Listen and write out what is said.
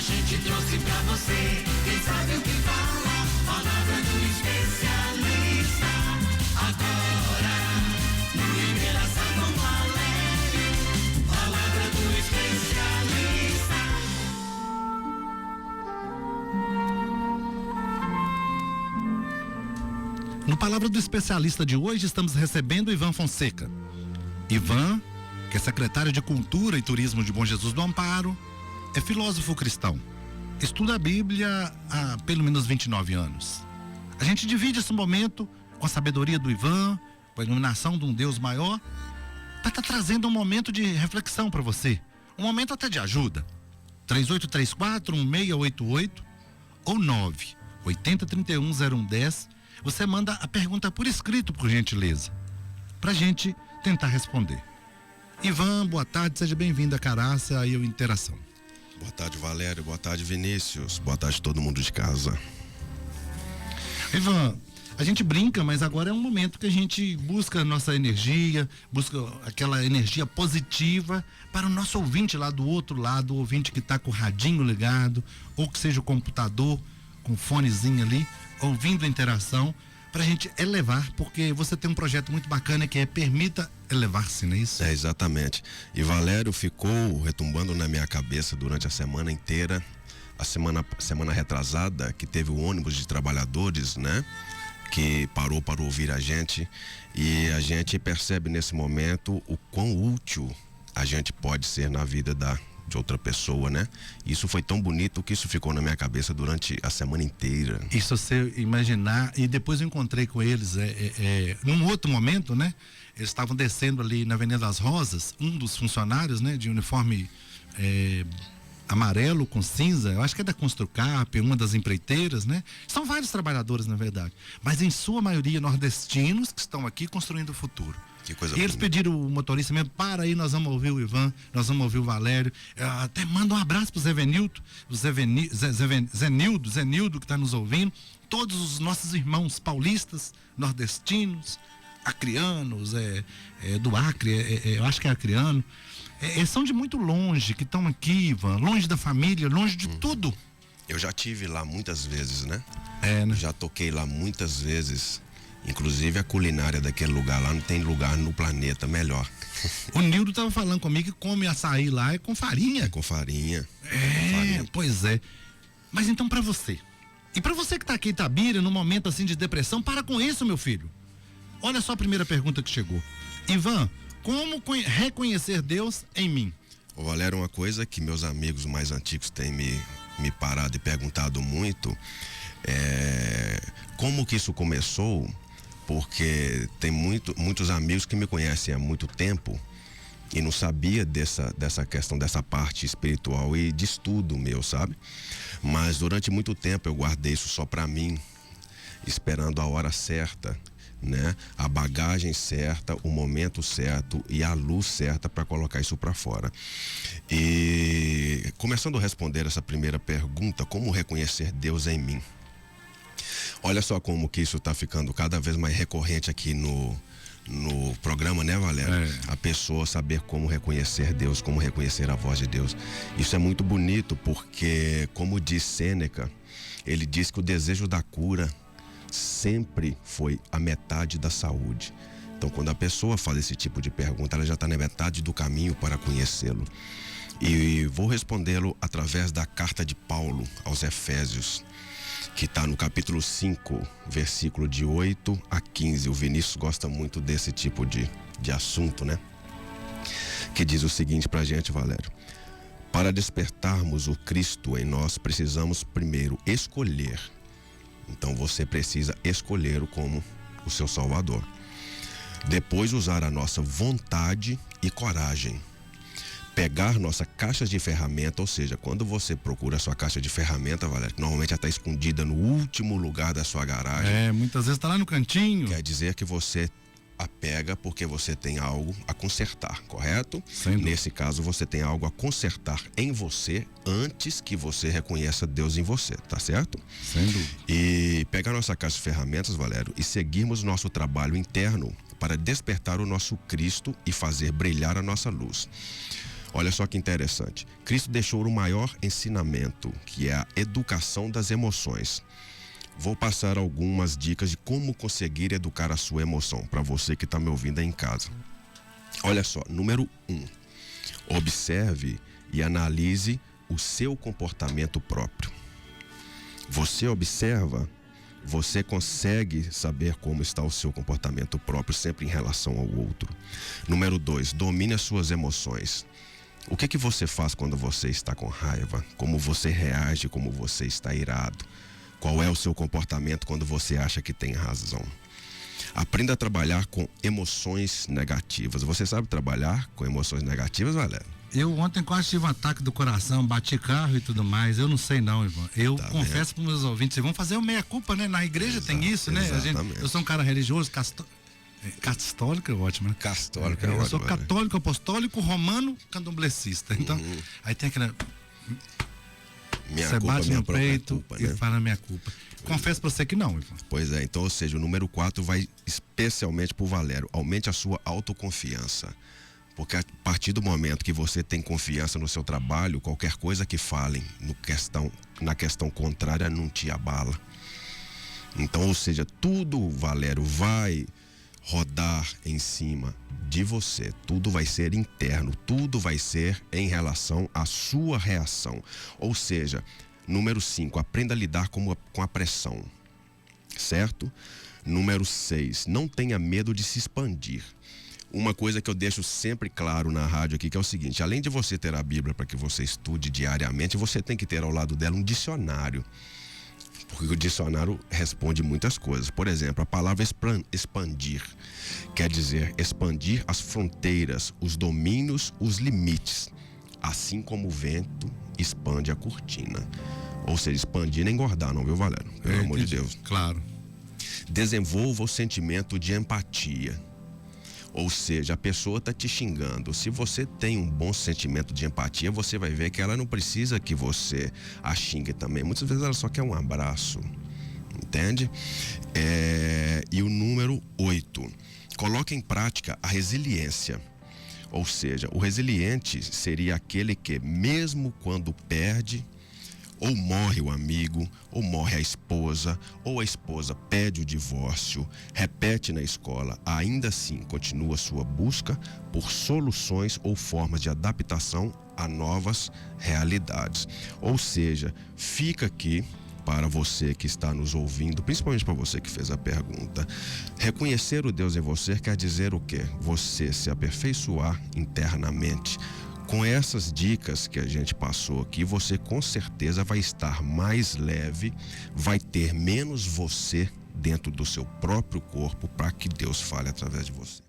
gente trouxe pra você. Quem sabe o que fala, palavra do especialista. Agora, no Liberação com Valério, palavra do especialista. No Palavra do Especialista de hoje, estamos recebendo Ivan Fonseca. Ivan, que é secretário de Cultura e Turismo de Bom Jesus do Amparo, é filósofo cristão. Estuda a Bíblia há pelo menos 29 anos. A gente divide esse momento com a sabedoria do Ivan, com a iluminação de um Deus maior, para estar trazendo um momento de reflexão para você. Um momento até de ajuda. 3834-1688 ou 980310110. Você manda a pergunta por escrito, por gentileza, pra gente tentar responder. Ivan, boa tarde, seja bem-vindo a Caraça e ao Interação. Boa tarde, Valério, boa tarde, Vinícius, boa tarde todo mundo de casa. Ivan, a gente brinca, mas agora é um momento que a gente busca a nossa energia, busca aquela energia positiva para o nosso ouvinte lá do outro lado, o ouvinte que está com o radinho ligado, ou que seja o computador com o fonezinho ali, ouvindo a Interação, para a gente elevar, porque você tem um projeto muito bacana que é Permita Elevar-se, não é isso? É, exatamente. E Valério ficou retumbando na minha cabeça durante a semana inteira, a semana retrasada, que teve o ônibus de trabalhadores, né? Que parou para ouvir a gente, e a gente percebe nesse momento o quão útil a gente pode ser na vida de outra pessoa, né? Isso foi tão bonito que isso ficou na minha cabeça durante a semana inteira. Isso você imaginar, e depois eu encontrei com eles num outro momento, né? Eles estavam descendo ali na Avenida das Rosas, um dos funcionários, né? De uniforme amarelo com cinza, eu acho que é da Construcap, uma das empreiteiras, né? São vários trabalhadores, na verdade, mas em sua maioria nordestinos que estão aqui construindo o futuro. Que coisa e eles bonita. pediram o motorista mesmo, para aí, nós vamos ouvir o Ivan, nós vamos ouvir o Valério. Até manda um abraço pro Zenildo que está nos ouvindo, todos os nossos irmãos paulistas, nordestinos, acrianos, do Acre, eu acho que é acriano, são de muito longe, que estão aqui, Ivan, longe da família, longe de tudo. Eu já tive lá muitas vezes, né? Né? Já toquei lá muitas vezes. Inclusive a culinária daquele lugar lá não tem lugar no planeta melhor. O Nildo estava falando comigo que come açaí lá com farinha. Com farinha. Pois é. Mas então para você. E para você que tá aqui em Itabira, num momento assim de depressão, para com isso, meu filho. Olha só a primeira pergunta que chegou. Ivan, como reconhecer Deus em mim? Ô Valério, uma coisa que meus amigos mais antigos têm me parado e perguntado muito como que isso começou. Porque tem muitos amigos que me conhecem há muito tempo e não sabia dessa questão, dessa parte espiritual e de estudo meu, sabe? Mas durante muito tempo eu guardei isso só para mim, esperando a hora certa, né? A bagagem certa, o momento certo e a luz certa para colocar isso para fora. E começando a responder essa primeira pergunta, como reconhecer Deus em mim? Olha só como que isso está ficando cada vez mais recorrente aqui no programa, né, Valério? A pessoa saber como reconhecer Deus, como reconhecer a voz de Deus. Isso é muito bonito porque, como diz Sêneca, ele diz que o desejo da cura sempre foi a metade da saúde. Então, quando a pessoa faz esse tipo de pergunta, ela já está na metade do caminho para conhecê-lo. E vou respondê-lo através da carta de Paulo aos Efésios, que está no capítulo 5, versículo de 8 a 15. O Vinícius gosta muito desse tipo de assunto, né? Que diz o seguinte pra gente, Valério: para despertarmos o Cristo em nós, precisamos primeiro escolher. Então você precisa escolher-o como o seu Salvador. Depois usar a nossa vontade e coragem. Pegar nossa caixa de ferramenta, ou seja, quando você procura a sua caixa de ferramenta, Valério, que normalmente ela está escondida no último lugar da sua garagem. Muitas vezes está lá no cantinho. Quer dizer que você a pega porque você tem algo a consertar, correto? Nesse caso, você tem algo a consertar em você antes que você reconheça Deus em você, tá certo? Sem dúvida. E pegar nossa caixa de ferramentas, Valério, e seguirmos nosso trabalho interno para despertar o nosso Cristo e fazer brilhar a nossa luz. Olha só que interessante. Cristo deixou o maior ensinamento, que é a educação das emoções. Vou passar algumas dicas de como conseguir educar a sua emoção, para você que está me ouvindo aí em casa. Olha só, número 1. Observe e analise o seu comportamento próprio. Você observa, você consegue saber como está o seu comportamento próprio, sempre em relação ao outro. Número 2, domine as suas emoções. O que você faz quando você está com raiva? Como você reage, como você está irado? Qual é o seu comportamento quando você acha que tem razão? Aprenda a trabalhar com emoções negativas. Você sabe trabalhar com emoções negativas, Valério? Eu ontem quase tive um ataque do coração, bati carro e tudo mais. Eu não sei não, Ivan. Eu confesso para os meus ouvintes, vocês vão fazer o meia-culpa, né? Na igreja tem isso, né? Eu sou um cara religioso, católico é ótimo, né? Católico é ótimo. Eu sou católico, apostólico, romano, candomblecista. Então, aí tem aquela... Você bate no peito culpa, e fala minha culpa. Confesso pra você que não, Ivan. Pois é, então, ou seja, o número 4 vai especialmente pro Valério. Aumente a sua autoconfiança. Porque a partir do momento que você tem confiança no seu trabalho, qualquer coisa que falem na questão contrária não te abala. Então, ou seja, tudo, Valério, vai rodar em cima de você. Tudo vai ser interno, tudo vai ser em relação à sua reação. Ou seja, número 5, aprenda a lidar com a pressão, certo? Número 6, não tenha medo de se expandir. Uma coisa que eu deixo sempre claro na rádio aqui, que é o seguinte: além de você ter a Bíblia para que você estude diariamente, você tem que ter ao lado dela um dicionário. Porque o dicionário responde muitas coisas. Por exemplo, a palavra expandir quer dizer expandir as fronteiras, os domínios, os limites. Assim como o vento expande a cortina. Ou seja, expandir nem engordar, não, viu, Valério? Pelo amor de Deus. Claro. Desenvolva o sentimento de empatia. Ou seja, a pessoa está te xingando. Se você tem um bom sentimento de empatia, você vai ver que ela não precisa que você a xingue também. Muitas vezes ela só quer um abraço. Entende? E o número 8. Coloque em prática a resiliência. Ou seja, o resiliente seria aquele que, mesmo quando perde, ou morre o amigo, ou morre a esposa pede o divórcio, repete na escola, ainda assim continua sua busca por soluções ou formas de adaptação a novas realidades. Ou seja, fica aqui para você que está nos ouvindo, principalmente para você que fez a pergunta. Reconhecer o Deus em você quer dizer o quê? Você se aperfeiçoar internamente. Com essas dicas que a gente passou aqui, você com certeza vai estar mais leve, vai ter menos você dentro do seu próprio corpo para que Deus fale através de você.